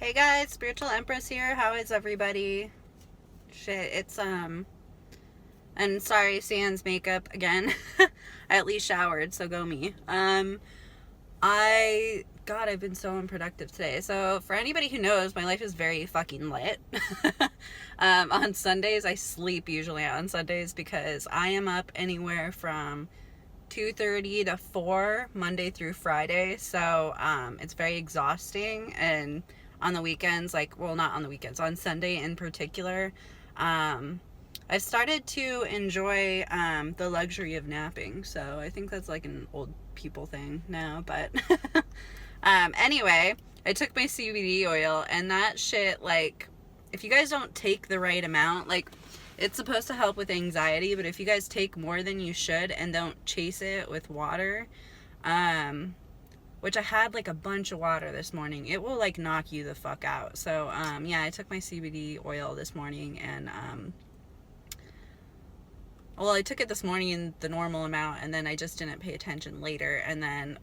Hey guys, Spiritual Empress here. How is everybody? Shit, it's and sorry, sans makeup again. I at least showered, so go me. I've been so unproductive today. So for anybody who knows, my life is very fucking lit. On Sundays, I sleep usually on Sundays because I am up anywhere from 2:30 to 4 Monday through Friday. So it's very exhausting. And on the weekends, not on the weekends, on Sunday in particular, I've started to enjoy the luxury of napping. So I think that's like an old people thing now. But anyway, I took my CBD oil, and that shit, like, if you guys don't take the right amount, like, it's supposed to help with anxiety, but if you guys take more than you should and don't chase it with water, which I had like a bunch of water this morning, it will like knock you the fuck out. So yeah, I took my CBD oil this morning, and well, I took it this morning in the normal amount, and then I just didn't pay attention later, and then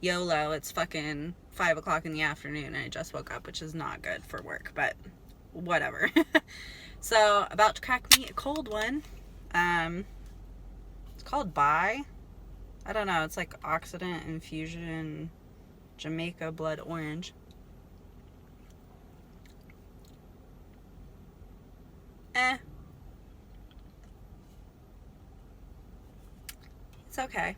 YOLO, it's fucking 5 o'clock in the afternoon, and I just woke up, which is not good for work, but whatever. So, about to crack me a cold one. It's called Bai. I don't know, it's like Oxidant Infusion Jamaica Blood Orange. It's okay.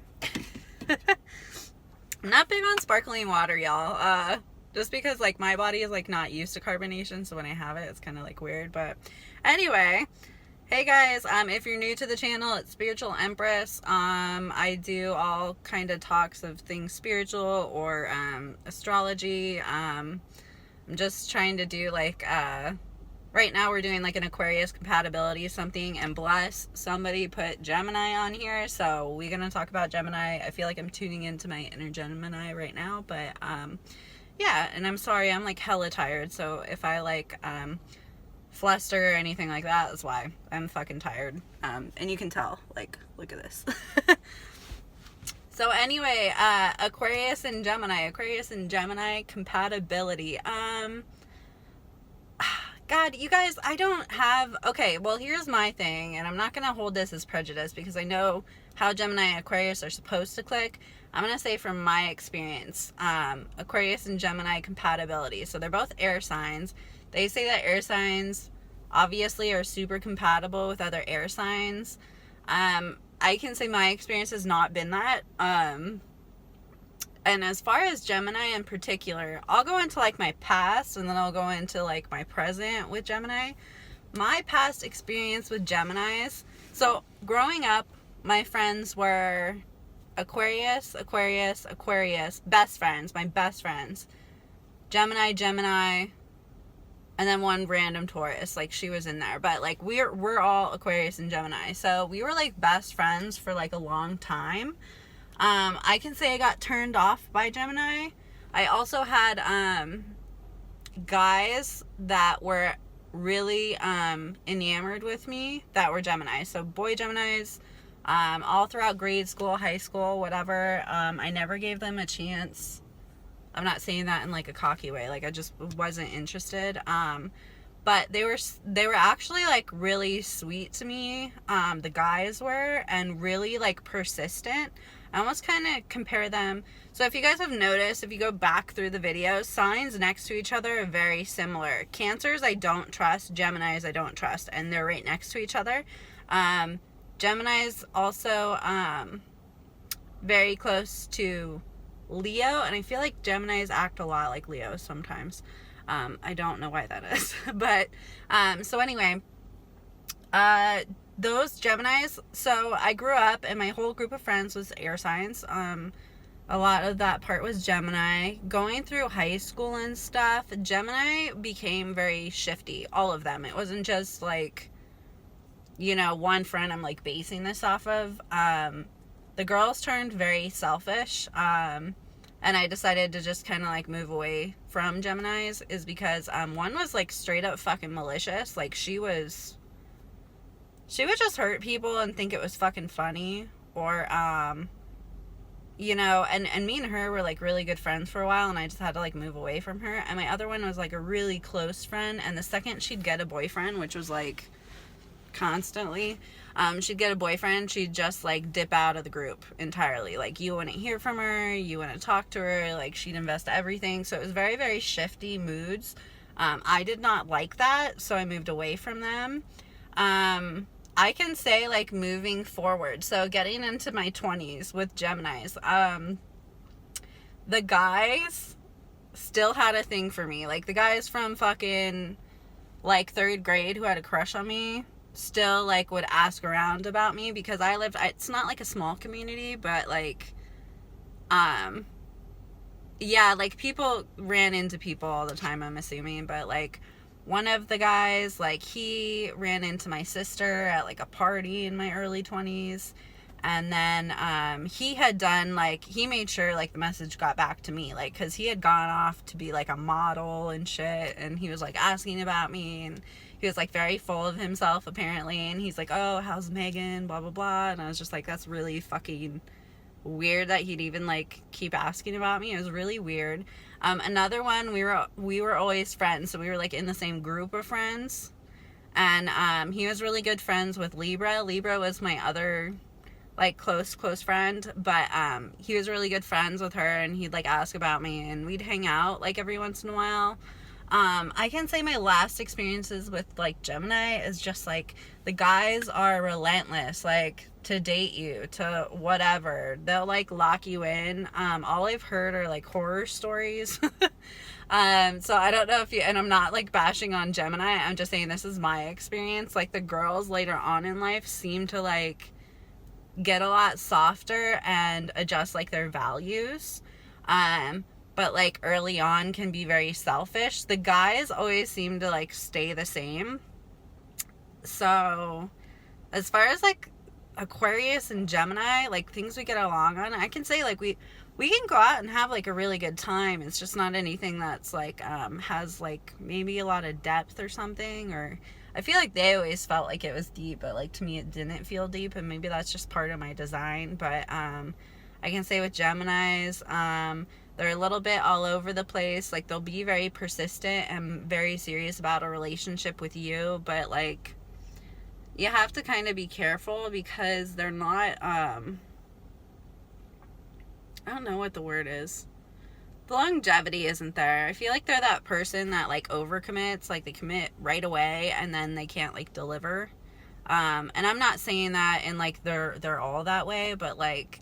I'm not big on sparkling water, y'all. Just because, like, my body is, like, not used to carbonation, so when I have it, it's kind of, like, weird. But anyway, hey guys, if you're new to the channel, it's Spiritual Empress. I do all kind of talks of things spiritual or astrology. I'm just trying to do, like, right now we're doing, like, an Aquarius compatibility something, and bless, somebody put Gemini on here, so we're gonna talk about Gemini. I feel like I'm tuning into my inner Gemini right now, but, yeah, and I'm sorry, I'm like hella tired, so if I like fluster or anything like that, that's why. I'm fucking tired. And you can tell, like, look at this. So anyway, Aquarius and Gemini compatibility. God, you guys, I don't have, okay, well, here's my thing, and I'm not gonna hold this as prejudice because I know how Gemini and Aquarius are supposed to click. I'm going to say from my experience, Aquarius and Gemini compatibility. So they're both air signs. They say that air signs obviously are super compatible with other air signs. I can say my experience has not been that. And as far as Gemini in particular, I'll go into like my past, and then I'll go into like my present with Gemini. My past experience with Geminis. So growing up, my friends were Aquarius, best friends, my best friends. Gemini, and then one random Taurus, like she was in there. But like we're all Aquarius and Gemini. So we were like best friends for like a long time. I can say I got turned off by Gemini. I also had guys that were really enamored with me that were Gemini. So boy Geminis. All throughout grade school, high school, whatever. I never gave them a chance. I'm not saying that in like a cocky way. Like I just wasn't interested. But they were actually like really sweet to me. The guys were, and really like persistent. I almost kind of compare them. So if you guys have noticed, if you go back through the videos, signs next to each other are very similar. Cancers I don't trust. Geminis I don't trust. And they're right next to each other. Gemini's also very close to Leo, and I feel like Geminis act a lot like Leo sometimes. I don't know why that is. But, so anyway, those Geminis, so I grew up, and my whole group of friends was air signs. A lot of that part was Gemini. Going through high school and stuff, Gemini became very shifty, all of them. It wasn't just like, you know, one friend I'm like basing this off of. The girls turned very selfish, and I decided to just kind of like move away from Geminis, is because one was like straight up fucking malicious. Like she would just hurt people and think it was fucking funny, or you know, and me and her were like really good friends for a while, and I just had to like move away from her. And my other one was like a really close friend, and the second she'd get a boyfriend, which was like constantly, she'd get a boyfriend, she'd just like dip out of the group entirely. Like, you wouldn't hear from her, you wouldn't talk to her, like she'd invest everything. So it was very, very shifty moods. I did not like that, so I moved away from them. I can say, like, moving forward, so getting into my 20s with Geminis, the guys still had a thing for me. Like, the guys from fucking, like, 3rd grade who had a crush on me still, like, would ask around about me, because it's not, like, a small community, but, like, yeah, like, people ran into people all the time, I'm assuming, but, like, one of the guys, like, he ran into my sister at, like, a party in my early 20s, and then, he had done, like, he made sure, like, the message got back to me, like, because he had gone off to be, like, a model and shit, and he was, like, asking about me, and he was, like, very full of himself, apparently, and he's like, oh, how's Megan, blah, blah, blah, and I was just like, that's really fucking weird that he'd even, like, keep asking about me. It was really weird. Another one, we were always friends, so we were, like, in the same group of friends, and he was really good friends with Libra. Libra was my other, like, close friend, but he was really good friends with her, and he'd, like, ask about me, and we'd hang out, like, every once in a while. I can say my last experiences with, like, Gemini is just, like, the guys are relentless, like, to date you, to whatever. They'll, like, lock you in. All I've heard are, like, horror stories. So I don't know if you, and I'm not, like, bashing on Gemini, I'm just saying this is my experience. Like, the girls later on in life seem to, like, get a lot softer and adjust, like, their values. But, like, early on can be very selfish. The guys always seem to, like, stay the same. So, as far as, like, Aquarius and Gemini, like, things we get along on, I can say, like, we can go out and have, like, a really good time. It's just not anything that's, like, has, like, maybe a lot of depth or something. Or I feel like they always felt like it was deep, but, like, to me it didn't feel deep, and maybe that's just part of my design. But I can say with Geminis, they're a little bit all over the place. Like, they'll be very persistent and very serious about a relationship with you, but, like, you have to kind of be careful, because they're not, I don't know what the word is. The longevity isn't there. I feel like they're that person that, like, overcommits, like, they commit right away and then they can't, like, deliver. And I'm not saying that in, like, they're all that way, but, like,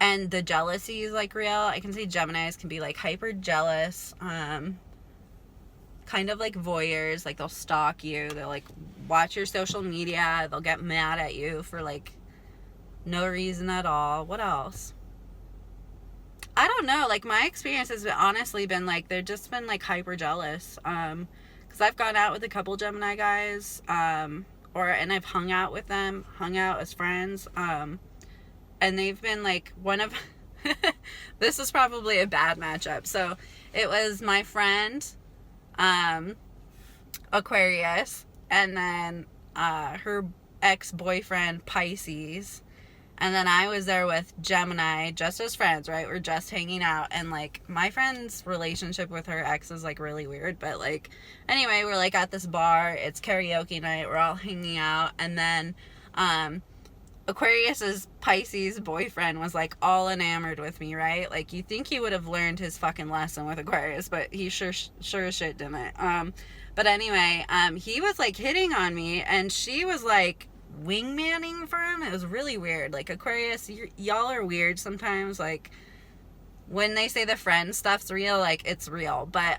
and the jealousy is, like, real. I can say Geminis can be, like, hyper jealous, kind of like voyeurs. Like, they'll stalk you, they'll, like, watch your social media, they'll get mad at you for, like, no reason at all. What else? I don't know, like, my experience has honestly been, like, they've just been, like, hyper jealous, because I've gone out with a couple Gemini guys, and I've hung out with them, hung out as friends, and they've been, like, one of this is probably a bad matchup. So it was my friend, Aquarius, and then her ex-boyfriend, Pisces, and then I was there with Gemini, just as friends, right? We're just hanging out, and, like, my friend's relationship with her ex is, like, really weird, but, like, anyway, we're, like, at this bar, it's karaoke night, we're all hanging out, and then Aquarius's Pisces boyfriend was, like, all enamored with me, right? Like, you think he would have learned his fucking lesson with Aquarius, but he sure as shit didn't. But anyway, he was, like, hitting on me, and she was, like, wingmanning for him. It was really weird. Like, Aquarius, y'all are weird sometimes. Like, when they say the friend stuff's real, like, it's real. But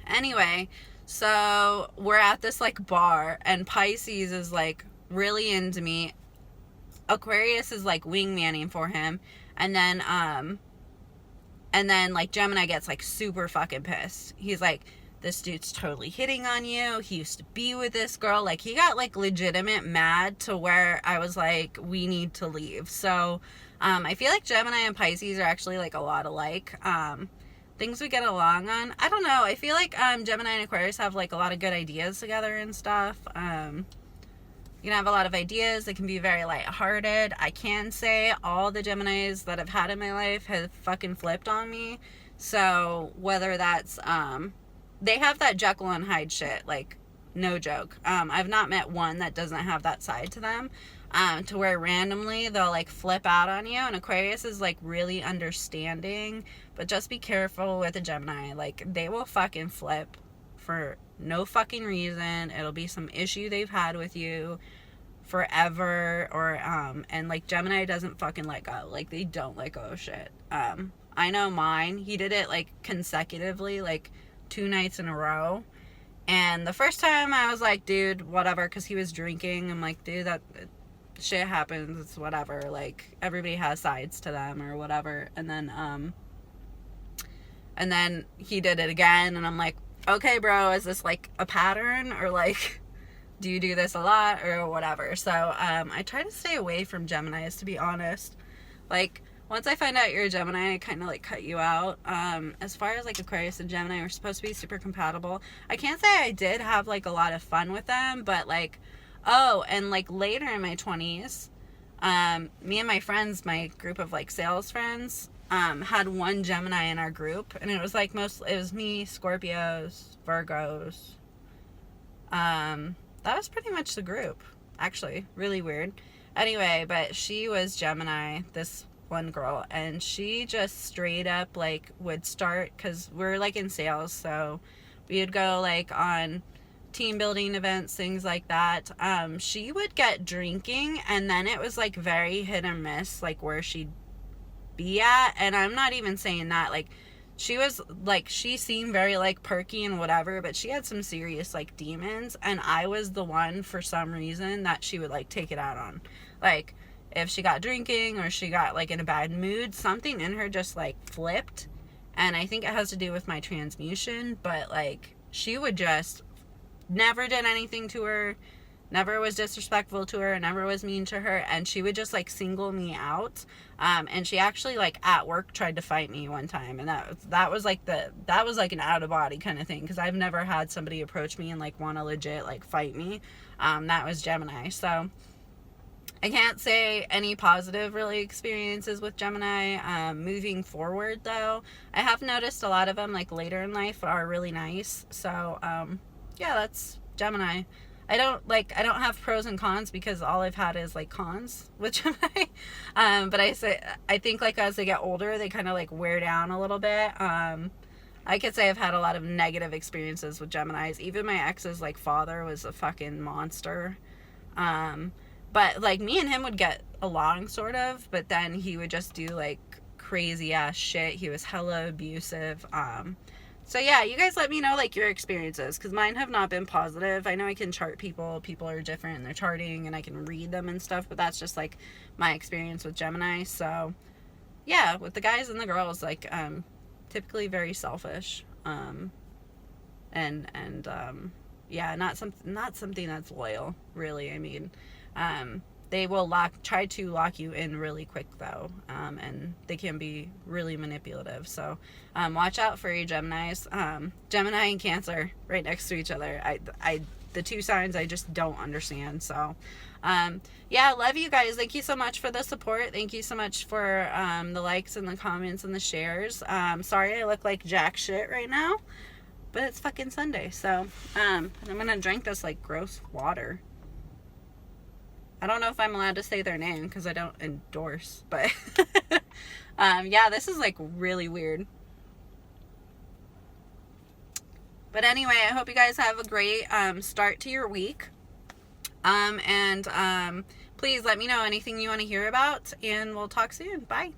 anyway, so we're at this, like, bar, and Pisces is, like, really into me. Aquarius is, like, wingmanning for him, and then like, Gemini gets, like, super fucking pissed. He's like, this dude's totally hitting on you, he used to be with this girl. Like, he got, like, legitimate mad to where I was like, we need to leave. So I feel like Gemini and Pisces are actually, like, a lot alike. Things we get along on, I don't know, I feel like Gemini and Aquarius have, like, a lot of good ideas together and stuff. You can have a lot of ideas. It can be very lighthearted. I can say all the Geminis that I've had in my life have fucking flipped on me. So whether that's, they have that Jekyll and Hyde shit, like, no joke. I've not met one that doesn't have that side to them, to where randomly they'll, like, flip out on you. And Aquarius is, like, really understanding, but just be careful with a Gemini. Like, they will fucking flip for no fucking reason. It'll be some issue they've had with you forever, or and like Gemini doesn't fucking let go. Like, they don't let go of shit. I know mine, he did it like consecutively, like 2 nights in a row, and the first time I was like, dude, whatever, because he was drinking. I'm like, dude, that shit happens, it's whatever, like, everybody has sides to them or whatever. And then he did it again, and I'm like, okay, bro, is this like a pattern, or like, do you do this a lot or whatever? So I try to stay away from Geminis, to be honest. Like, once I find out you're a Gemini, I kind of like cut you out. As far as like Aquarius and Gemini, we're supposed to be super compatible. I can't say I did have like a lot of fun with them, but like, oh, and like later in my 20s, me and my friends, my group of like sales friends, had one Gemini in our group, and it was like it was me, Scorpios, Virgos. That was pretty much the group, actually. Really weird. Anyway, but she was Gemini, this one girl, and she just straight up like would start, because we're like in sales, so we would go like on team building events, things like that. She would get drinking, and then it was like very hit or miss, like where she'd be at. And I'm not even saying that, like, she was like, she seemed very like perky and whatever, but she had some serious like demons, and I was the one for some reason that she would like take it out on. Like, if she got drinking or she got like in a bad mood, something in her just like flipped. And I think it has to do with my transmutation, but like, she would just never did anything to her, never was disrespectful to her, never was mean to her, and she would just like single me out. And she actually like at work tried to fight me one time, and that was like an out of body kind of thing, because I've never had somebody approach me and like want to legit like fight me. That was Gemini. So I can't say any positive really experiences with Gemini. Moving forward though, I have noticed a lot of them like later in life are really nice. So yeah, that's Gemini. I don't have pros and cons, because all I've had is like cons with Gemini. But I think like as they get older, they kind of like wear down a little bit. I could say I've had a lot of negative experiences with Geminis. Even my ex's like father was a fucking monster. But like me and him would get along sort of, but then he would just do like crazy ass shit. He was hella abusive. So yeah, you guys let me know like your experiences, because mine have not been positive. I know I can chart people. People are different in their charting, and I can read them and stuff, but that's just like my experience with Gemini. So yeah, with the guys and the girls, like typically very selfish. Yeah, not something that's loyal, really. I mean, they will try to lock you in really quick though, and they can be really manipulative. So watch out for your Geminis. Gemini and Cancer right next to each other. The two signs I just don't understand. So yeah, love you guys. Thank you so much for the support. Thank you so much for the likes and the comments and the shares. Sorry I look like jack shit right now, but it's fucking Sunday. So I'm gonna drink this like gross water. I don't know if I'm allowed to say their name because I don't endorse, but yeah, this is like really weird. But anyway, I hope you guys have a great start to your week. And please let me know anything you want to hear about, and we'll talk soon. Bye.